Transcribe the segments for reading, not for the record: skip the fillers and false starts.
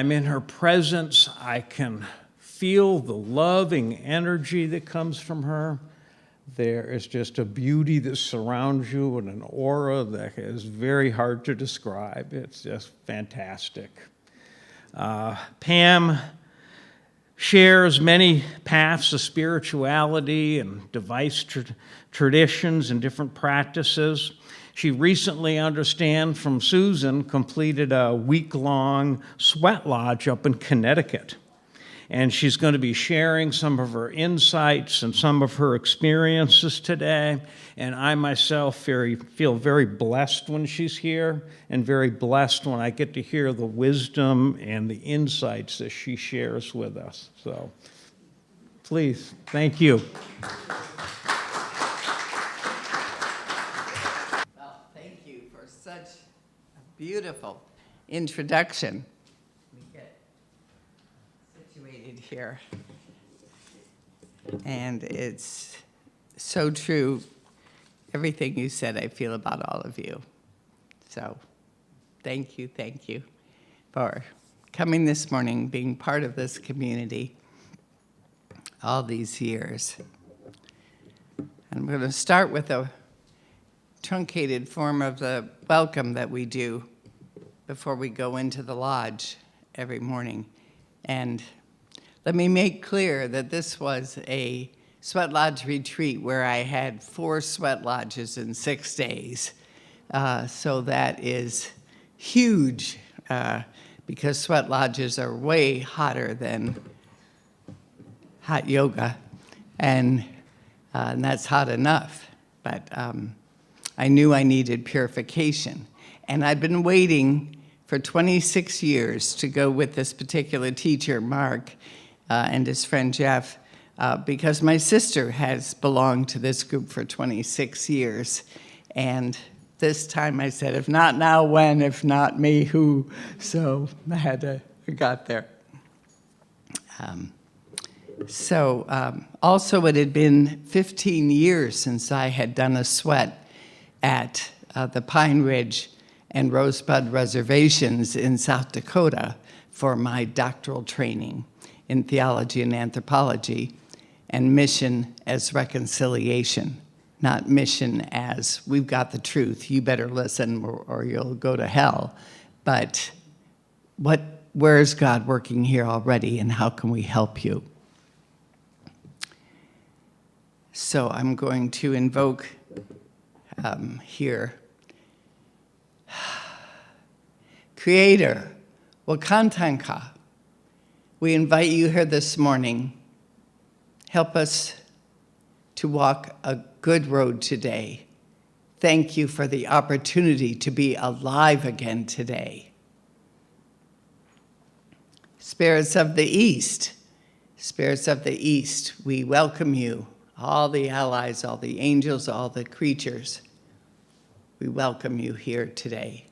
I'm in her presence, I can feel the loving energy that comes from her. There is just a beauty that surrounds you and an aura that is very hard to describe. It's just fantastic. Pam shares many paths of spirituality and device traditions and different practices. She recently, understand from Susan, completed a week-long sweat lodge up in Connecticut. And she's going to be sharing some of her insights and some of her experiences today. And I myself feel very blessed when she's here, and very blessed when I get to hear the wisdom and the insights that she shares with us. So please, thank you. Well, thank you for such a beautiful introduction. Here. And it's so true. Everything you said, I feel about all of you. So thank you for coming this morning, being part of this community all these years. I'm going to start with a truncated form of the welcome that we do before we go into the lodge every morning. And let me make clear that this was a sweat lodge retreat where I had 4 sweat lodges in 6 days. So that is huge because sweat lodges are way hotter than hot yoga, and that's hot enough. But I knew I needed purification. And I'd been waiting for 26 years to go with this particular teacher, Mark, and his friend Jeff, because my sister has belonged to this group for 26 years. And this time I said, if not now, when? If not me, who? So I got there. Also it had been 15 years since I had done a sweat at the Pine Ridge and Rosebud reservations in South Dakota for my doctoral training in theology and anthropology, and mission as reconciliation, not mission as we've got the truth, you better listen or you'll go to hell, but where is God working here already, and how can we help you? So I'm going to invoke here. Creator, Wakantanka, we invite you here this morning. Help us to walk a good road today. Thank you for the opportunity to be alive again today. Spirits of the East, we welcome you. All the allies, all the angels, all the creatures, we welcome you here today.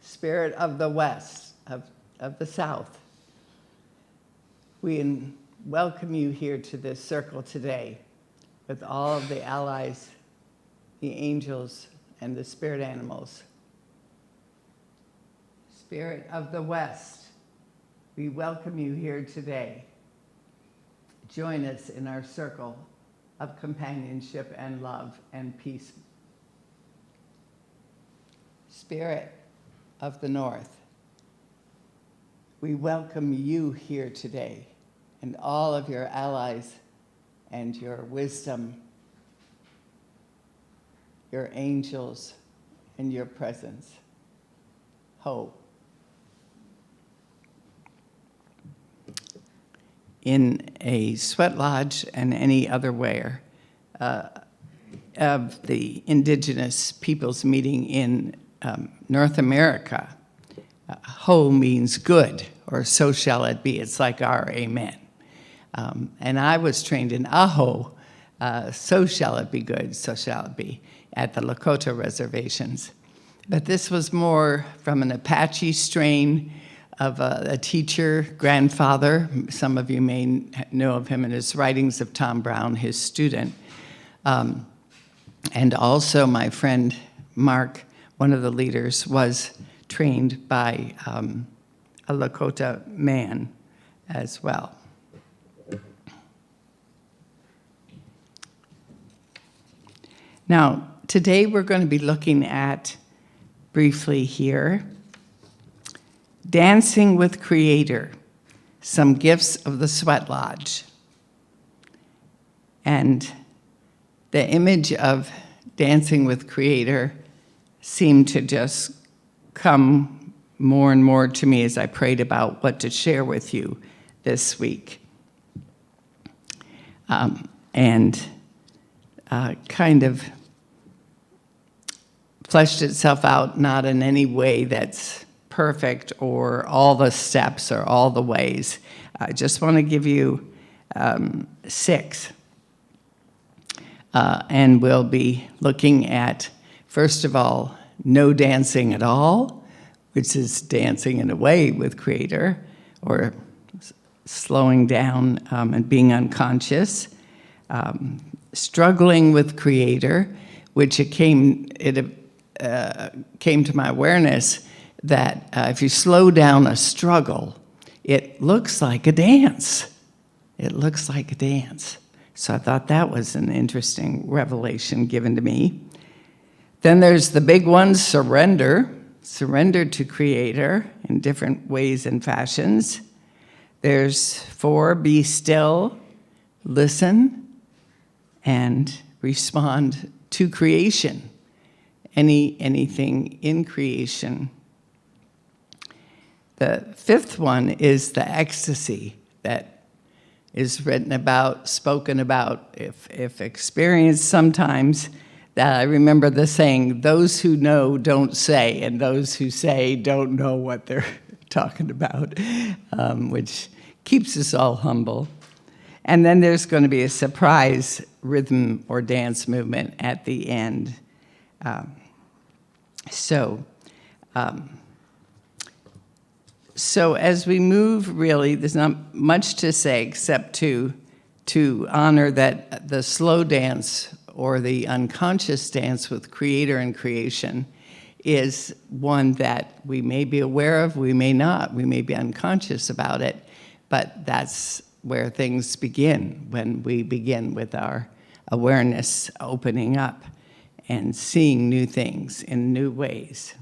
Spirit of the West, of the South, we welcome you here to this circle today with all of the allies, the angels, and the spirit animals. Spirit of the West, we welcome you here today. Join us in our circle of companionship and love and peace. Spirit of the North, we welcome you here today, and all of your allies and your wisdom, your angels, and your presence. Ho. In a sweat lodge and any other where of the indigenous peoples meeting in North America, ho means good, or so shall it be. It's like our amen. And I was trained in aho, so shall it be good, so shall it be, at the Lakota reservations. But this was more from an Apache strain of a teacher, grandfather. Some of you may know of him in his writings of Tom Brown, his student. And also my friend Mark, one of the leaders, was trained by a Lakota man as well. Now, today we're going to be looking at, briefly here, Dancing with Creator, Some Gifts of the Sweat Lodge. And the image of Dancing with Creator seemed to just come more and more to me as I prayed about what to share with you this week. Kind of fleshed itself out, not in any way that's perfect or all the steps or all the ways. I just want to give you 6. And we'll be looking at, first of all, no dancing at all, which is dancing in a way with Creator, or slowing down and being unconscious. Struggling with Creator, which it came to my awareness that if you slow down a struggle, it looks like a dance. It looks like a dance. So I thought that was an interesting revelation given to me. Then there's the big one, surrender. Surrender to Creator in different ways and fashions. There's 4, be still, listen, and respond to creation. Anything in creation. The 5th one is the ecstasy that is written about, spoken about, if experienced sometimes. That I remember the saying, those who know don't say, and those who say don't know what they're talking about, which keeps us all humble. And then there's going to be a surprise rhythm or dance movement at the end. So as we move, really, there's not much to say except to honor that the slow dance or the unconscious dance with Creator and creation is one that we may be aware of, we may not, we may be unconscious about it, but that's where things begin, when we begin with our awareness opening up and seeing new things in new ways.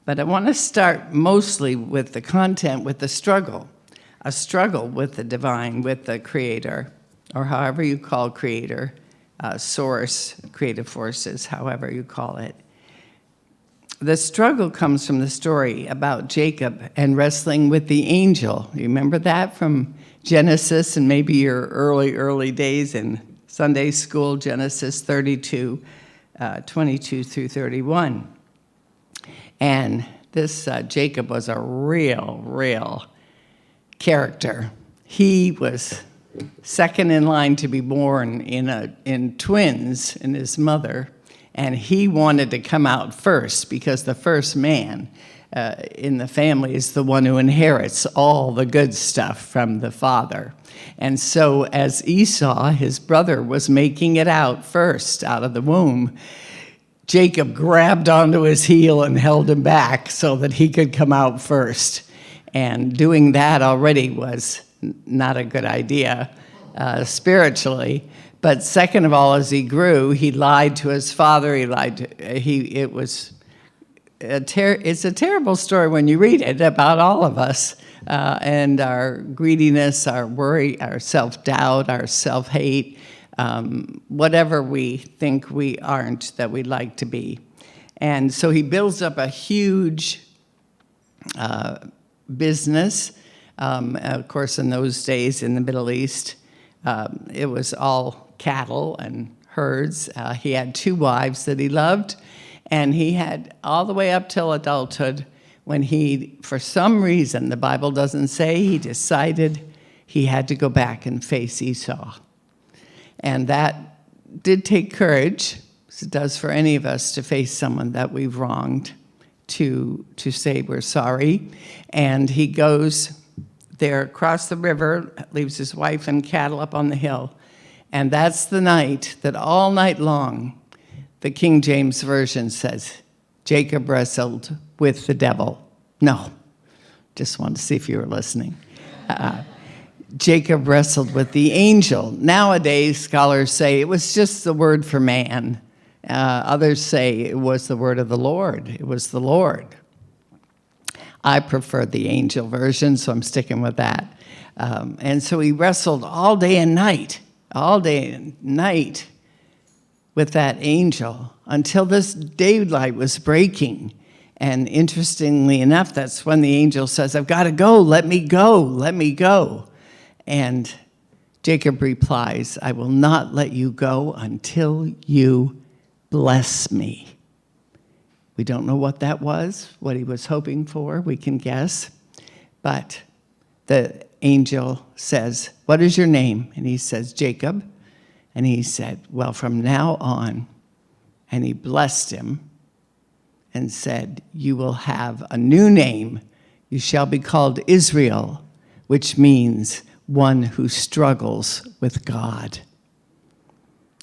But I want to start mostly with the content, with the struggle, a struggle with the divine, with the Creator, or however you call Creator, source, creative forces, however you call it. The struggle comes from the story about Jacob and wrestling with the angel. You remember that from Genesis and maybe your early days in Sunday school, Genesis 32, 22 through 31. And this Jacob was a real character. He was second in line to be born in twins in his mother, and he wanted to come out first because the first man in the family is the one who inherits all the good stuff from the father. And so as Esau, his brother, was making it out first out of the womb, Jacob grabbed onto his heel and held him back so that he could come out first. And doing that already was not a good idea spiritually. But second of all, as he grew, he lied to his father. It's a terrible story when you read it about all of us and our greediness, our worry, our self-doubt, our self-hate, whatever we think we aren't that we'd like to be. And so he builds up a huge business. Of course, in those days in the Middle East, it was all cattle and herds. He had 2 wives that he loved, and he had all the way up till adulthood when he, for some reason, the Bible doesn't say, he decided he had to go back and face Esau. And that did take courage, as it does for any of us, to face someone that we've wronged, to say we're sorry. And he goes there across the river, leaves his wife and cattle up on the hill. And that's the night that all night long, the King James Version says, Jacob wrestled with the devil. No, just wanted to see if you were listening. Jacob wrestled with the angel. Nowadays, scholars say it was just the word for man. Others say it was the word of the Lord. It was the Lord. I prefer the angel version, so I'm sticking with that. And so he wrestled all day and night with that angel until this daylight was breaking. And interestingly enough, that's when the angel says, I've got to go, let me go, let me go. And Jacob replies, I will not let you go until you bless me. We don't know what that was, what he was hoping for, we can guess. But the angel says, what is your name? And he says, Jacob. And he said, well, from now on, and he blessed him and said, you will have a new name. You shall be called Israel, which means one who struggles with God.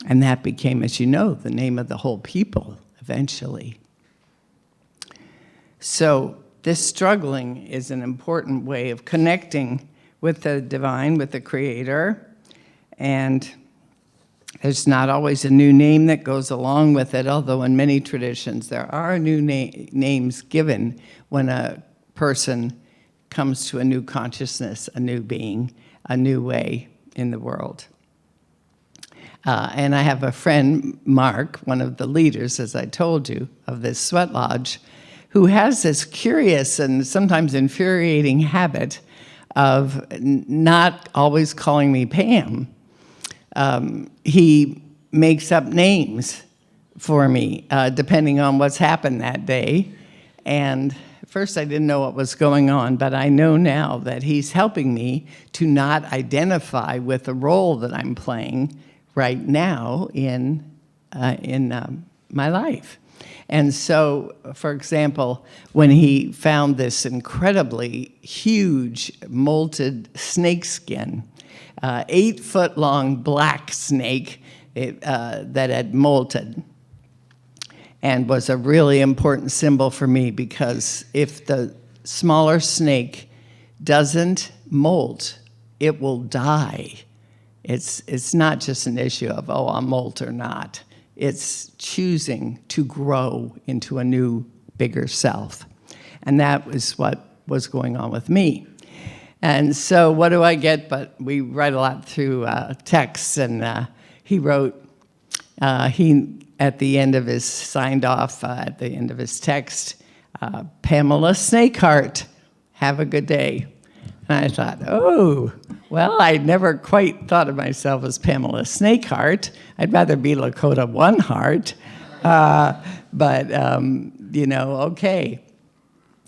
And that became, as you know, the name of the whole people eventually. So this struggling is an important way of connecting with the divine, with the Creator. And there's not always a new name that goes along with it, although in many traditions there are new names given when a person comes to a new consciousness, a new being, a new way in the world. And I have a friend, Mark, one of the leaders, as I told you, of this sweat lodge, who has this curious and sometimes infuriating habit of not always calling me Pam. He makes up names for me, depending on what's happened that day. And at first I didn't know what was going on, but I know now that he's helping me to not identify with the role that I'm playing right now in my life. And so, for example, when he found this incredibly huge molted snake skin, 8-foot-long black snake that had molted, and was a really important symbol for me, because if the smaller snake doesn't molt, it will die. It's not just an issue of, oh, I'll molt or not. It's choosing to grow into a new, bigger self. And that was what was going on with me. And so what do I get? But we write a lot through texts, and he wrote, at the end of his, signed off at the end of his text, Pamela Snakeheart, have a good day. And I thought, oh, well, I never quite thought of myself as Pamela Snakeheart. I'd rather be Lakota One Heart. But okay.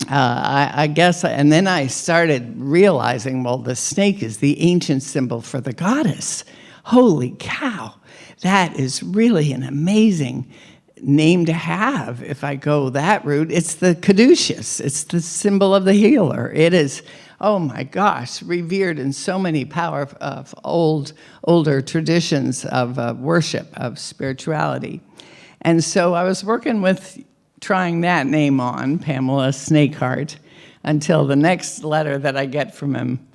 I guess, and then I started realizing, well, the snake is the ancient symbol for the goddess. Holy cow, that is really an amazing name to have if I go that route. It's the caduceus. It's the symbol of the healer. It is, oh my gosh, revered in so many older traditions of worship, of spirituality. And so I was working with trying that name on, Pamela Snakeheart, until the next letter that I get from him,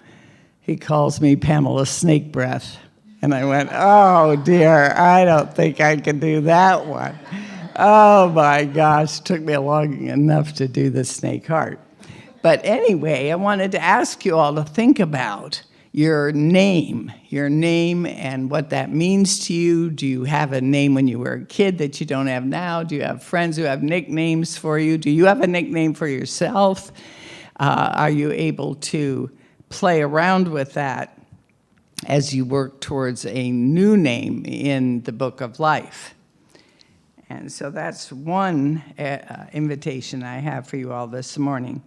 he calls me Pamela Snake Breath. And I went, oh dear, I don't think I can do that one. Oh my gosh, took me long enough to do the snake heart. But anyway, I wanted to ask you all to think about your name and what that means to you. Do you have a name when you were a kid that you don't have now? Do you have friends who have nicknames for you? Do you have a nickname for yourself? Are you able to play around with that as you work towards a new name in the book of life? And so that's one invitation I have for you all this morning.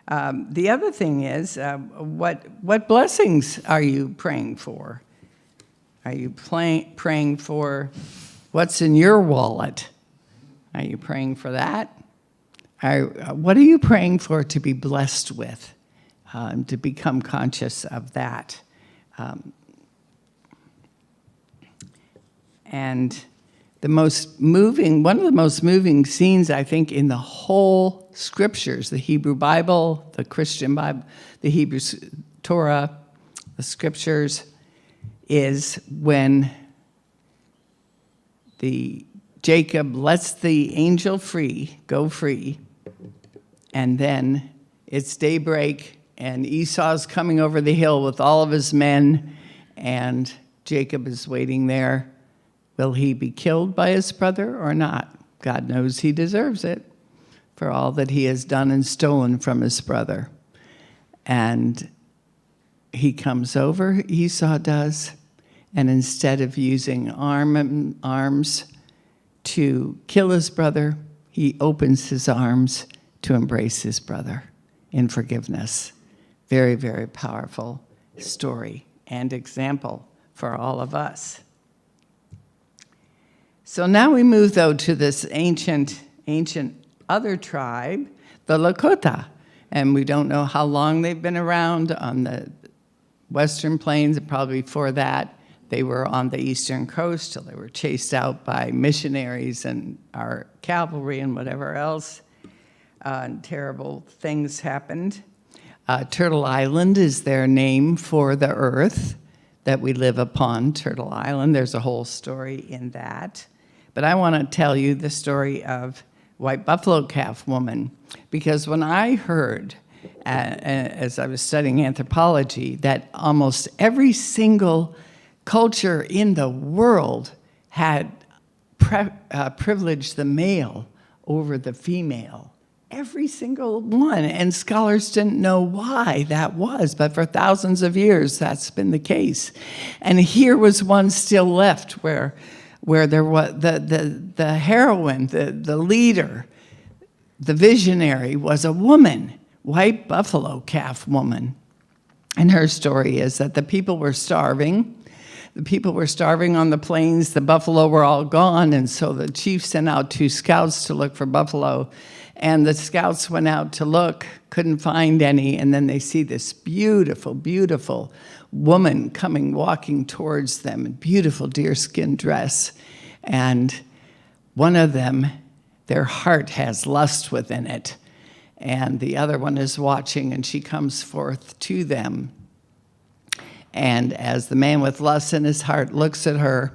The other thing is, what blessings are you praying for? Are you praying for what's in your wallet? Are you praying for that? What are you praying for to be blessed with, to become conscious of that? And one of the most moving scenes, I think, in the whole scriptures, the Hebrew Bible, the Christian Bible, the Hebrew Torah, the scriptures, is when Jacob lets the angel go free, and then it's daybreak, and Esau's coming over the hill with all of his men, and Jacob is waiting there. Will he be killed by his brother or not? God knows he deserves it for all that he has done and stolen from his brother. And he comes over, Esau does, and instead of using arms to kill his brother, he opens his arms to embrace his brother in forgiveness. Very, very powerful story and example for all of us. So now we move, though, to this ancient other tribe, the Lakota. And we don't know how long they've been around on the Western Plains, and probably before that, they were on the Eastern Coast till they were chased out by missionaries and our cavalry and whatever else. And terrible things happened. Turtle Island is their name for the earth that we live upon, Turtle Island. There's a whole story in that. But I want to tell you the story of White Buffalo Calf Woman, because when I heard, as I was studying anthropology, that almost every single culture in the world had privileged the male over the female. Every single one. And scholars didn't know why that was, but for thousands of years, that's been the case. And here was one still left where there was the heroine, the leader, the visionary was a woman, White Buffalo Calf Woman. And her story is that the people were starving. The people were starving on the plains. The buffalo were all gone, and so the chief sent out 2 scouts to look for buffalo. And the scouts went out to look, couldn't find any, and then they see this beautiful, beautiful woman walking towards them in beautiful deerskin dress. And one of them, their heart has lust within it, and the other one is watching, and she comes forth to them. And as the man with lust in his heart looks at her,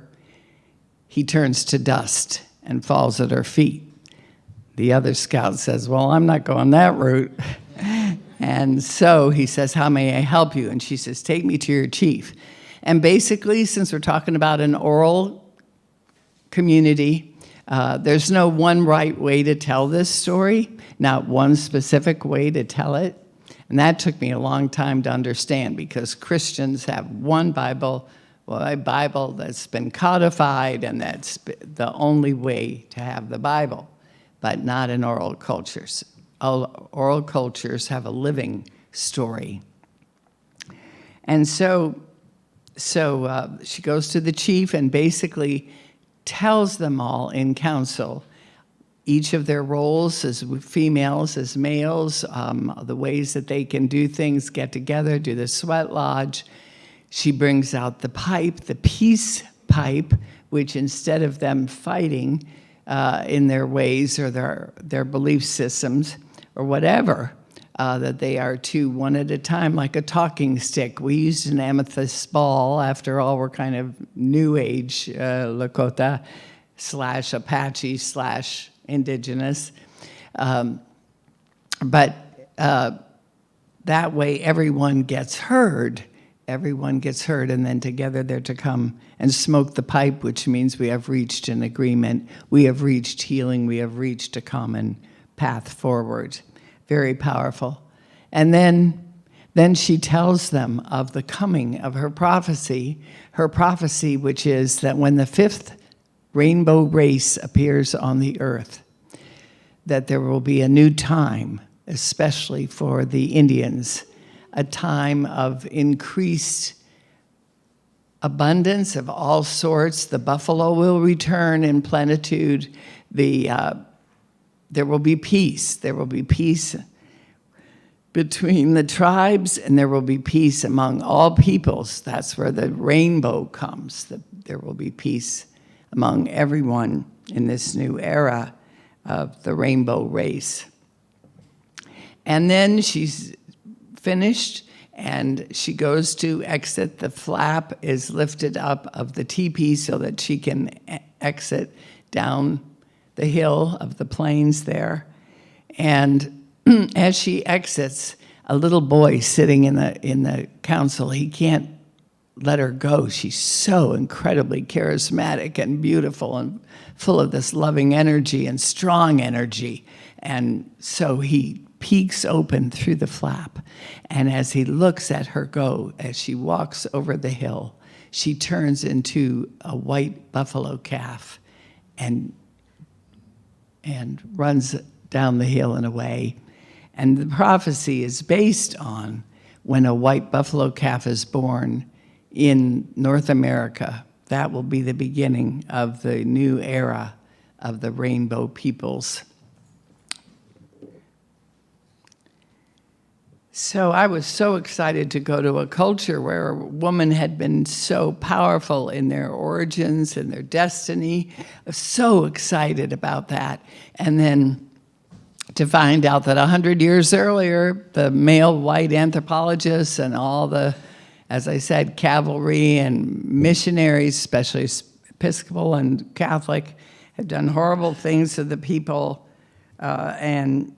he turns to dust and falls at her feet. The other scout says, well, I'm not going that route. And so he says, how may I help you? And she says, take me to your chief. And basically, since we're talking about an oral community, there's no one right way to tell this story, not one specific way to tell it. And that took me a long time to understand, because Christians have one Bible, a Bible that's been codified, and that's the only way to have the Bible, but not in oral cultures. Oral cultures have a living story. And so she goes to the chief and basically tells them all in council each of their roles as females, as males, the ways that they can do things, get together, do the sweat lodge. She brings out the pipe, the peace pipe, which instead of them fighting in their ways or their belief systems or whatever, that they are two one at a time, like a talking stick. We used an amethyst ball. After all, we're kind of New Age Lakota / Apache / indigenous. But that way everyone gets heard. Everyone gets heard, and then together they're to come and smoke the pipe, which means we have reached an agreement. We have reached healing. We have reached a common path forward. Very powerful. And then she tells them of the coming of her prophecy, which is that when the 5th rainbow race appears on the earth, that there will be a new time, especially for the Indians, a time of increased abundance of all sorts. The buffalo will return in plenitude. There will be peace. There will be peace between the tribes, and there will be peace among all peoples. That's where the rainbow comes. There will be peace among everyone in this new era of the rainbow race. And then she's finished, and she goes to exit. The flap is lifted up of the teepee so that she can exit down the hill of the plains there. And as she exits, a little boy sitting in the council, he can't let her go. She's so incredibly charismatic and beautiful and full of this loving energy and strong energy. And so he peeks open through the flap. And as he looks at her go, as she walks over the hill, she turns into a white buffalo calf and runs down the hill and away. And the prophecy is based on when a white buffalo calf is born in North America. That will be the beginning of the new era of the rainbow peoples. So I was so excited to go to a culture where a woman had been so powerful in their origins and their destiny. I was so excited about that. And then to find out that 100 years earlier, the male white anthropologists and all the, as I said, cavalry and missionaries, especially Episcopal and Catholic, had done horrible things to the people, and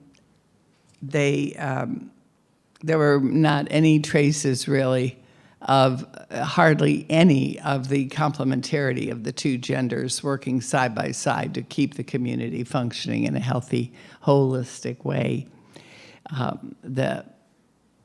there were not any traces, really, of hardly any of the complementarity of the two genders working side by side to keep the community functioning in a healthy, holistic way. The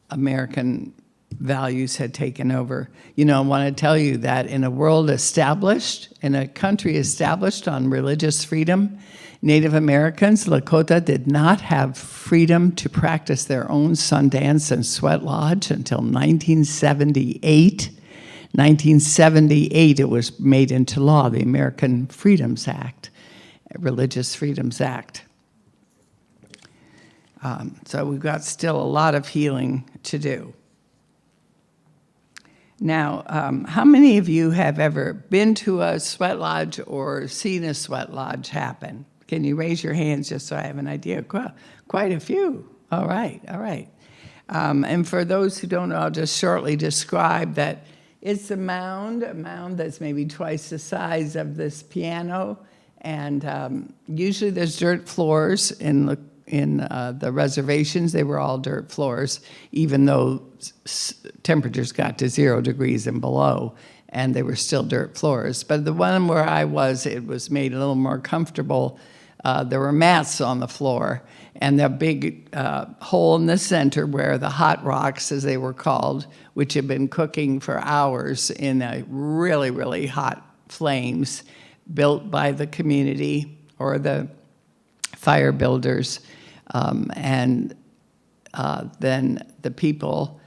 American values had taken over. You know, I want to tell you that in a world established, in a country established on religious freedom, Native Americans, Lakota, did not have freedom to practice their own Sundance and Sweat Lodge until 1978. 1978, it was made into law, the American Freedoms Act, Religious Freedoms Act. So we've got still a lot of healing to do. Now, how many of you have ever been to a sweat lodge or seen a sweat lodge happen? Can you raise your hands just so I have an idea? Quite a few. All right, all right. And for those who don't know, I'll just shortly describe that it's a mound that's maybe twice the size of this piano, and usually there's dirt floors in the reservations. They were all dirt floors, even though temperatures got to 0 degrees and below, and they were still dirt floors. But the one where I was, it was made a little more comfortable. There were mats on the floor, and the big hole in the center where the hot rocks, as they were called, which had been cooking for hours in a really, really hot flames, built by the community or the fire builders. And then the people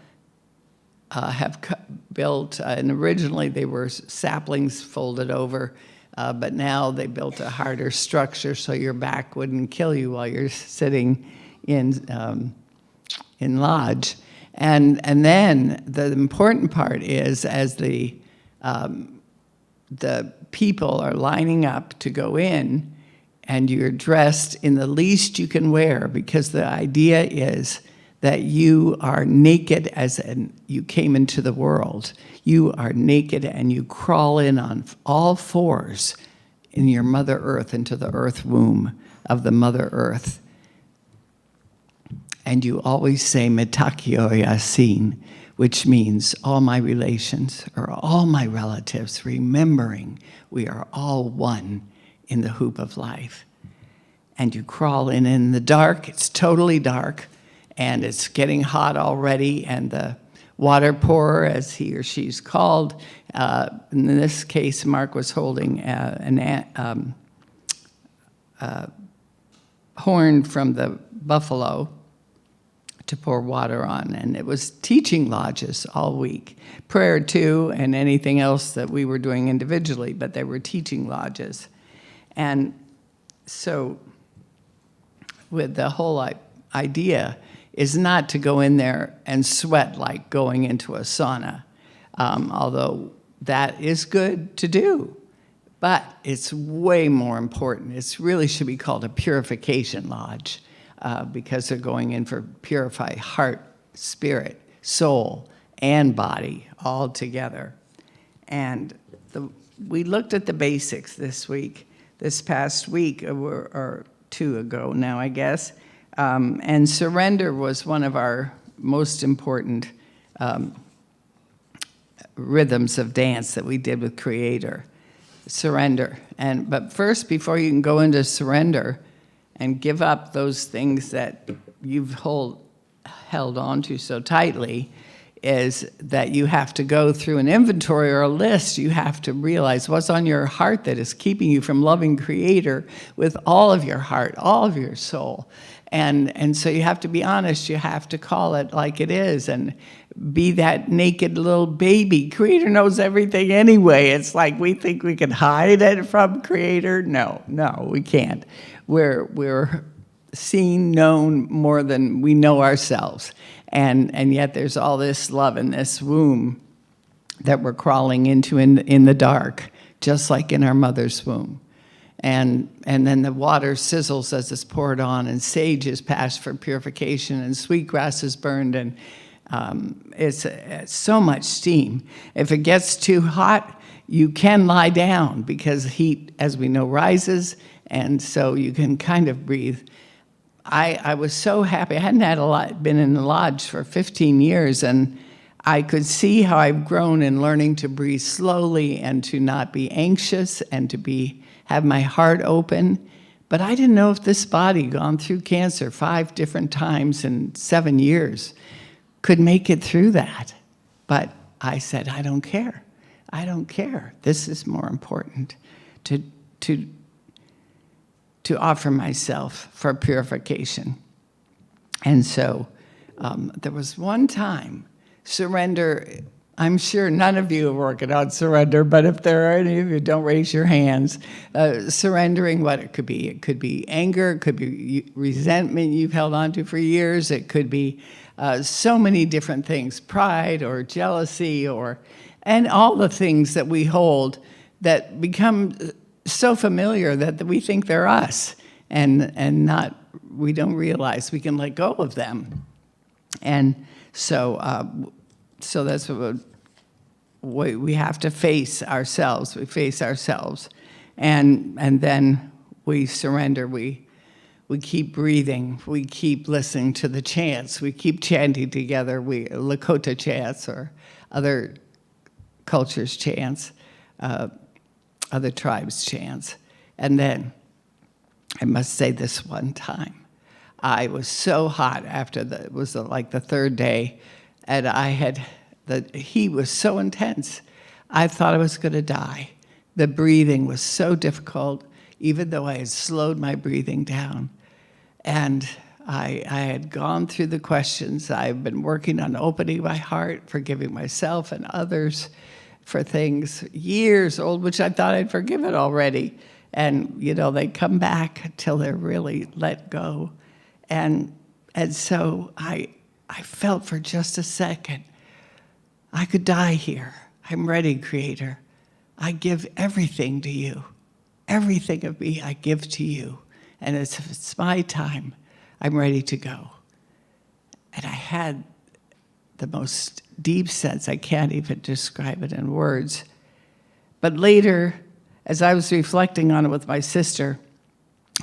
have built, and originally they were saplings folded over, but now they built a harder structure so your back wouldn't kill you while you're sitting in lodge. And then the important part is, as the people are lining up to go in, and you're dressed in the least you can wear, because the idea is that you are naked as you came into the world. You are naked and you crawl in on all fours in your Mother Earth, into the earth womb of the Mother Earth. And you always say Metakio Yasin, which means all my relations or all my relatives, remembering we are all one in the hoop of life. And you crawl in the dark. It's totally dark, and it's getting hot already, and the water pourer, as he or she's called, in this case, Mark was holding an horn from the buffalo to pour water on, and it was teaching lodges all week. Prayer too, and anything else that we were doing individually, but they were teaching lodges. And so with the whole idea is not to go in there and sweat like going into a sauna, although that is good to do. But it's way more important. It really should be called a purification lodge because they're going in for purify heart, spirit, soul, and body all together. And we looked at the basics this past week, or 2 ago now, I guess. And surrender was one of our most important rhythms of dance that we did with Creator. Surrender. But first, before you can go into surrender and give up those things that you've held on to so tightly, is that you have to go through an inventory or a list. You have to realize what's on your heart that is keeping you from loving Creator with all of your heart, all of your soul. And so you have to be honest. You have to call it like it is and be that naked little baby. Creator knows everything anyway. It's like we think we can hide it from Creator. No, we can't. We're seen, known more than we know ourselves. And yet there's all this love in this womb that we're crawling into in the dark, just like in our mother's womb. And then the water sizzles as it's poured on, and sage is passed for purification, and sweetgrass is burned, and it's so much steam. If it gets too hot, you can lie down because heat, as we know, rises, and so you can kind of breathe. I was so happy. I hadn't been in the lodge for 15 years, and I could see how I've grown in learning to breathe slowly and to not be anxious and to have my heart open. But I didn't know if this body, gone through cancer 5 different times in 7 years, could make it through that. But I said, I don't care. I don't care. This is more important to offer myself for purification. And so there was one time, surrender. I'm sure none of you are working on surrender, but if there are any of you, don't raise your hands. Surrendering what it could be. It could be anger, it could be resentment you've held on to for years, it could be so many different things, pride or jealousy, and all the things that we hold that become so familiar that we think they're us, and we don't realize we can let go of them. And so that's what we have to face ourselves. We face ourselves, and then we surrender. We keep breathing. We keep listening to the chants. We keep chanting together. Lakota chants or other cultures' chants, other tribes' chants. And then I must say this one time, I was so hot after it was like the 3rd day, and the heat was so intense, I thought I was going to die. The breathing was so difficult, even though I had slowed my breathing down. And I had gone through the questions. I've been working on opening my heart, forgiving myself and others for things years old, which I thought I'd forgiven already. And, they come back until they're really let go. And so I felt for just a second, I could die here. I'm ready, Creator. I give everything to you. Everything of me I give to you. And if it's my time, I'm ready to go. And I had the most deep sense. I can't even describe it in words. But later, as I was reflecting on it with my sister,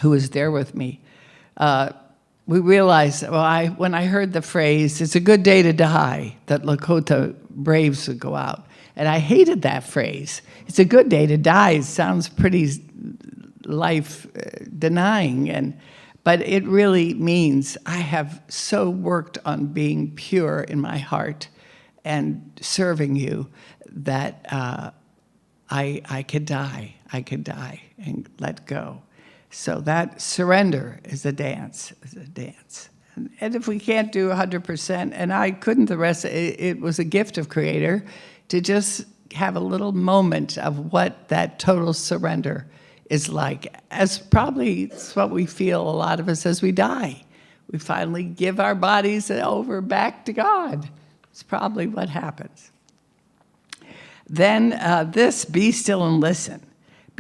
who was there with me, we realized, when I heard the phrase, it's a good day to die, that Lakota braves would go out. And I hated that phrase. It's a good day to die. It sounds pretty life-denying. But it really means I have so worked on being pure in my heart and serving you that I could die. I could die and let go. So that surrender is a dance. And if we can't do 100%, and I couldn't the rest, it was a gift of Creator to just have a little moment of what that total surrender is like. As probably it's what we feel, a lot of us, as we die. We finally give our bodies over back to God. It's probably what happens. Then be still and listen.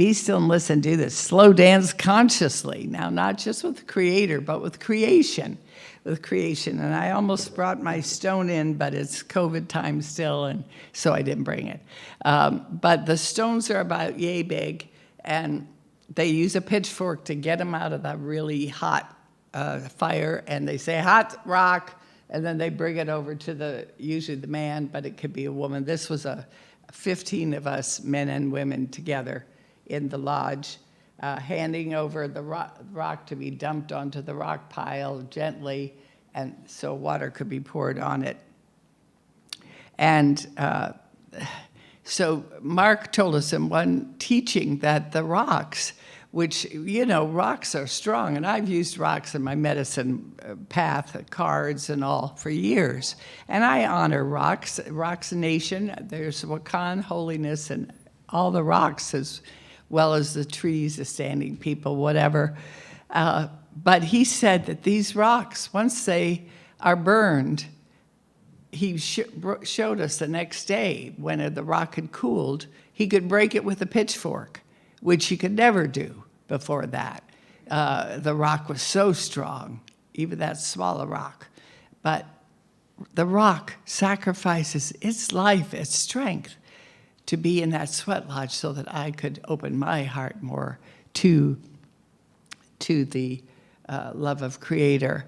Be still and listen, do this. Slow dance consciously. Now, not just with the Creator, but with creation. With creation. And I almost brought my stone in, but it's COVID time still, and so I didn't bring it. But the stones are about yay big, and they use a pitchfork to get them out of the really hot fire, and they say, hot rock, and then they bring it over to usually the man, but it could be a woman. This was 15 of us, men and women, together in the lodge, handing over the rock to be dumped onto the rock pile gently, and so water could be poured on it. And so Mark told us in one teaching that the rocks, which, rocks are strong, and I've used rocks in my medicine path, cards and all, for years. And I honor rocks. Rocks Nation, there's Wakan, holiness, and all the rocks, as well as the trees, the standing people, whatever. But he said that these rocks, once they are burned, he showed us the next day, when the rock had cooled, he could break it with a pitchfork, which he could never do before that. The rock was so strong, even that smaller rock. But the rock sacrifices its life, its strength, to be in that sweat lodge so that I could open my heart more to the love of Creator.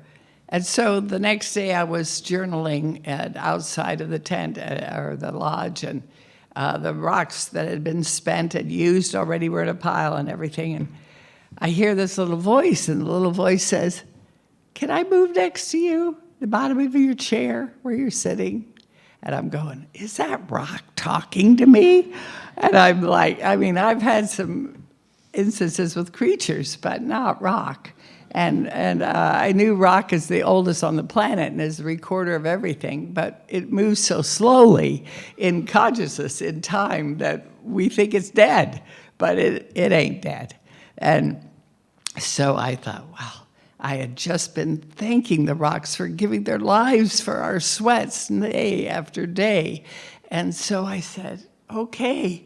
And so the next day I was journaling outside of the tent or the lodge, and the rocks that had been spent and used already were in a pile and everything. And I hear this little voice, and the little voice says, "Can I move next to you, the bottom of your chair where you're sitting?" And I'm going, is that rock talking to me? And I'm like, I've had some instances with creatures, but not rock. And I knew rock is the oldest on the planet and is the recorder of everything, but it moves so slowly in consciousness, in time, that we think it's dead, but it ain't dead. And so I thought, wow. I had just been thanking the rocks for giving their lives for our sweats day after day. And so I said, okay,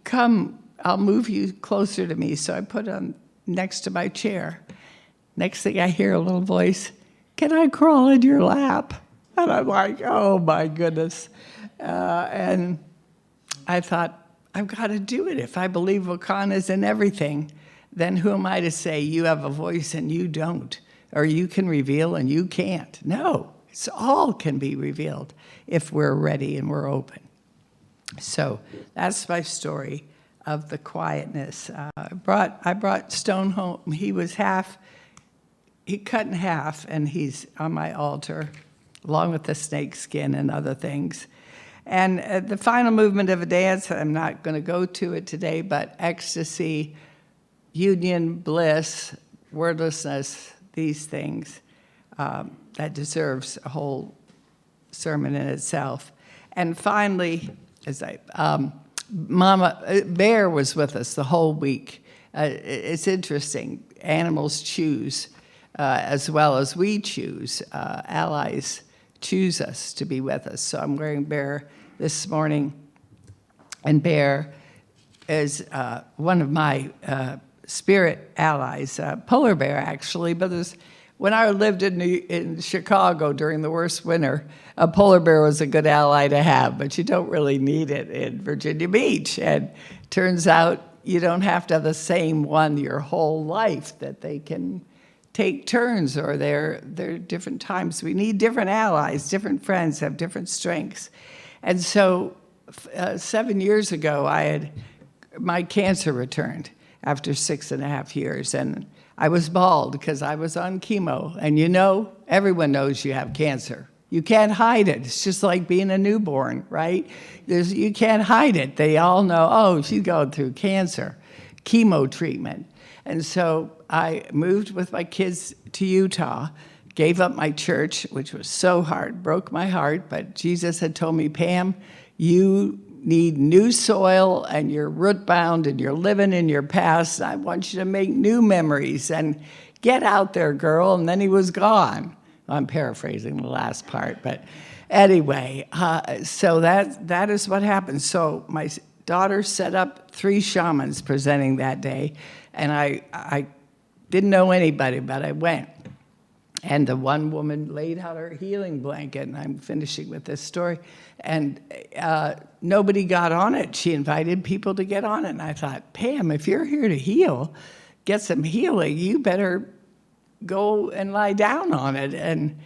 come, I'll move you closer to me. So I put on next to my chair. Next thing I hear a little voice, "Can I crawl in your lap?" And I'm like, oh my goodness. And I thought, I've got to do it. If I believe Wakan is in everything, then who am I to say you have a voice and you don't, or you can reveal and you can't? No, it's all can be revealed if we're ready and we're open. So that's my story of the quietness. I brought Stone home. He cut in half, and he's on my altar, along with the snake skin and other things. And the final movement of a dance, I'm not going to go to it today, but ecstasy, union, bliss, wordlessness, these things, that deserves a whole sermon in itself. And finally, Mama Bear was with us the whole week. It's interesting. Animals choose as well as we choose. Allies choose us to be with us. So I'm wearing Bear this morning. And Bear is one of my spirit allies, polar bear actually, but when I lived in Chicago during the worst winter, a polar bear was a good ally to have, but you don't really need it in Virginia Beach. And turns out you don't have to have the same one your whole life, that they can take turns, or they're different times. We need different allies, different friends, have different strengths. And so 7 years ago, my cancer returned after 6.5 years. And I was bald because I was on chemo. And everyone knows you have cancer. You can't hide it. It's just like being a newborn, right? You can't hide it. They all know, oh, she's going through cancer, chemo treatment. And so I moved with my kids to Utah, gave up my church, which was so hard, broke my heart. But Jesus had told me, Pam, you need new soil, and you're root bound, and you're living in your past. I want you to make new memories and get out there, girl. And then he was gone. I'm paraphrasing the last part, but anyway, so that is what happened. So my daughter set up 3 shamans presenting that day, and I didn't know anybody, but I went. And the one woman laid out her healing blanket, and I'm finishing with this story, and nobody got on it. She invited people to get on it, and I thought, Pam, if you're here to heal, get some healing, you better go and lie down on it, and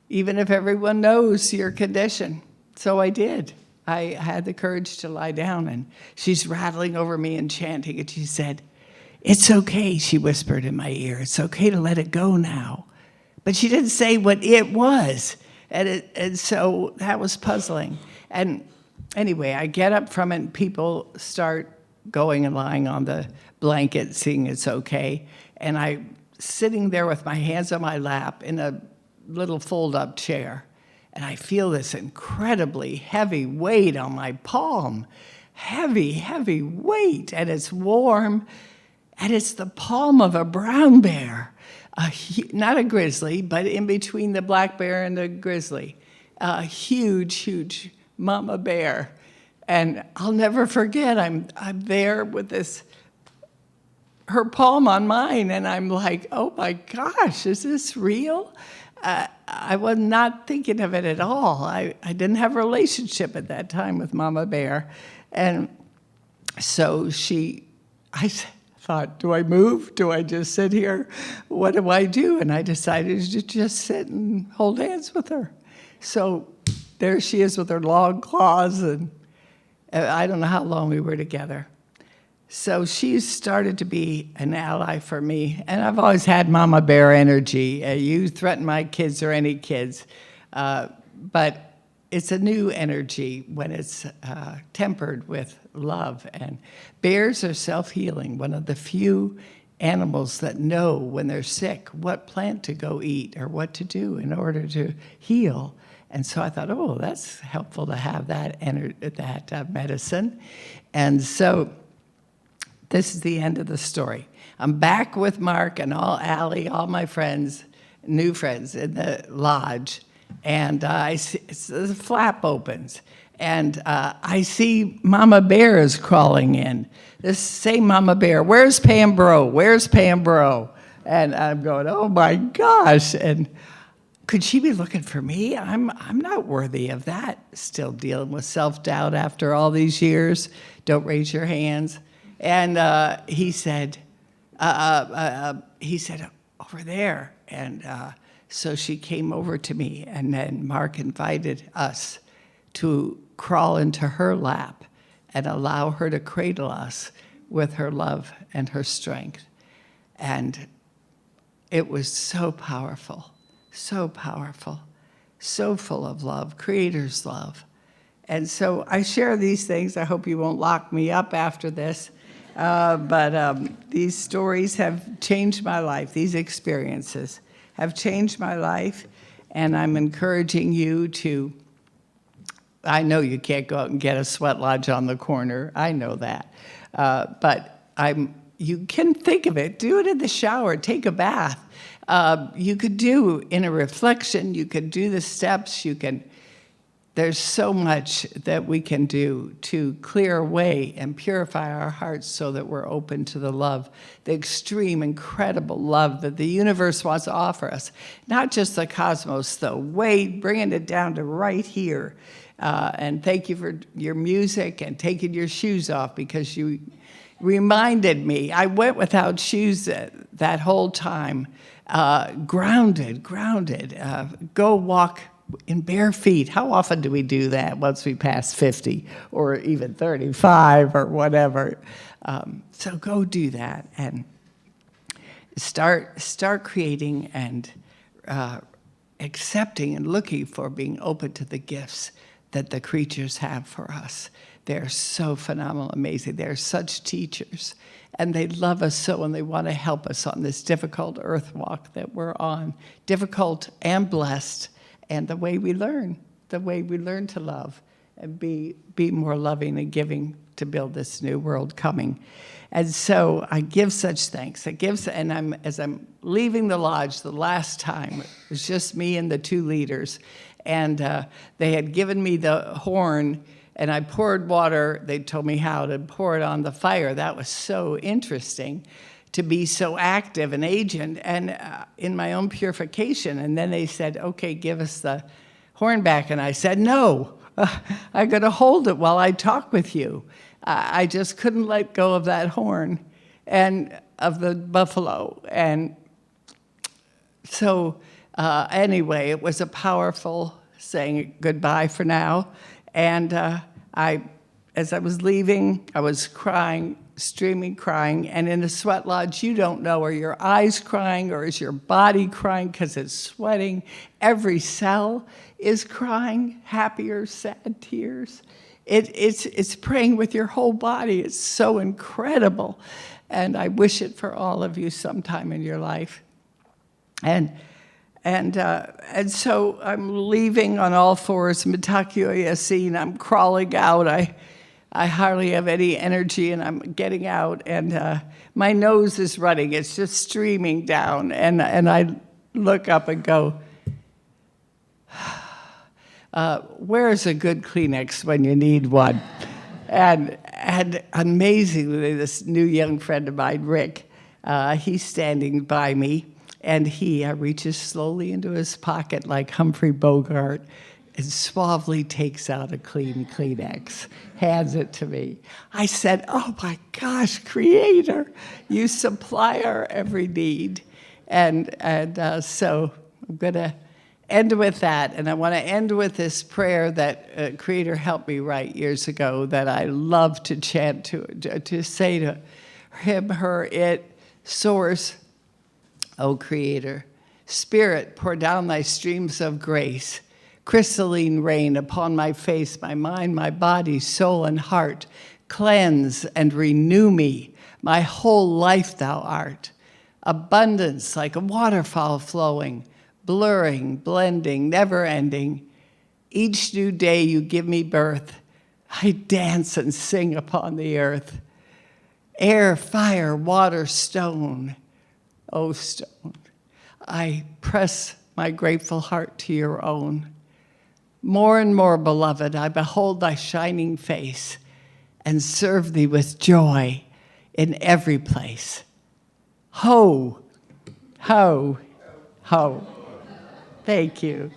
even if everyone knows your condition. So I did. I had the courage to lie down, and she's rattling over me and chanting, and she said, "It's okay," she whispered in my ear. "It's okay to let it go now." But she didn't say what it was, and so that was puzzling. And anyway, I get up from it, and people start going and lying on the blanket, seeing it's okay. And I'm sitting there with my hands on my lap in a little fold-up chair, and I feel this incredibly heavy weight on my palm. Heavy, heavy weight, and it's warm, and it's the palm of a brown bear. Not a grizzly, but in between the black bear and the grizzly. A huge, huge mama bear. And I'll never forget, I'm there with her palm on mine, and I'm like, oh my gosh, is this real? I was not thinking of it at all. I didn't have a relationship at that time with Mama Bear. And so I thought, do I move? Do I just sit here? What do I do? And I decided to just sit and hold hands with her. So there she is with her long claws, and I don't know how long we were together. So she started to be an ally for me, and I've always had Mama Bear energy. You threaten my kids or any kids, but it's a new energy when it's tempered with love. And bears are self-healing, one of the few animals that know when they're sick what plant to go eat or what to do in order to heal. And so I thought, oh, that's helpful to have that medicine. And so this is the end of the story. I'm back with Mark and Allie, all my friends, new friends in the lodge, and the flap opens, and I see Mama Bear is crawling in. This same Mama Bear, where's Pam Bro? Where's Pam Bro? And I'm going, oh my gosh, and could she be looking for me? I'm not worthy of that. Still dealing with self-doubt after all these years. Don't raise your hands. And he said, over there. And so she came over to me, and then Mark invited us to crawl into her lap and allow her to cradle us with her love and her strength. And it was so powerful, so full of love, Creator's love. And so I share these things. I hope you won't lock me up after this. But these stories have changed my life. These experiences have changed my life. And I'm encouraging you to, I know you can't go out and get a sweat lodge on the corner. I know that. But you can think of it. Do it in the shower. Take a bath. You could do in a reflection. You could do the steps. There's so much that we can do to clear away and purify our hearts so that we're open to the love, the extreme, incredible love that the universe wants to offer us. Not just the cosmos, though, bringing it down to right here. And thank you for your music and taking your shoes off, because you reminded me. I went without shoes that whole time. Grounded. Go walk in bare feet. How often do we do that once we pass 50 or even 35 or whatever? So go do that and start creating and accepting and looking for being open to the gifts that the creatures have for us. They're so phenomenal, amazing. They're such teachers, and they love us so, and they want to help us on this difficult earth walk that we're on, difficult and blessed. And the way we learn to love and be more loving and giving to build this new world coming. And so I give such thanks. As I'm leaving the lodge the last time, it was just me and the 2 leaders, and they had given me the horn And I poured water. They told me how to pour it on the fire. That was so interesting, to be so active and agent and in my own purification. And then they said, okay, give us the horn back. And I said, no, I got to hold it while I talk with you. I just couldn't let go of that horn and of the buffalo. And so anyway, it was a powerful saying goodbye for now. And as I was leaving, I was crying, streaming crying. And in a sweat lodge, you don't know, are your eyes crying or is your body crying because it's sweating? Every cell is crying, happy or sad tears. It's praying with your whole body. It's so incredible. And I wish it for all of you sometime in your life. And so I'm leaving on all fours, Mitakuya, I'm crawling out. I hardly have any energy, and I'm getting out, and my nose is running. It's just streaming down, and I look up and go, where's a good Kleenex when you need one? And amazingly, this new young friend of mine, Rick, he's standing by me, and he reaches slowly into his pocket like Humphrey Bogart and suavely takes out a clean Kleenex, hands it to me. I said, oh my gosh, Creator, you supply our every need. And so I'm going to end with that. And I want to end with this prayer that Creator helped me write years ago that I love to chant to say to him, her, it, source, O Creator. Spirit, pour down thy streams of grace, crystalline rain upon my face, my mind, my body, soul, and heart. Cleanse and renew me, my whole life thou art. Abundance like a waterfall flowing, blurring, blending, never ending. Each new day you give me birth, I dance and sing upon the earth. Air, fire, water, stone, O stone, I press my grateful heart to your own. More and more, beloved, I behold thy shining face and serve thee with joy in every place. Ho, ho, ho. Thank you.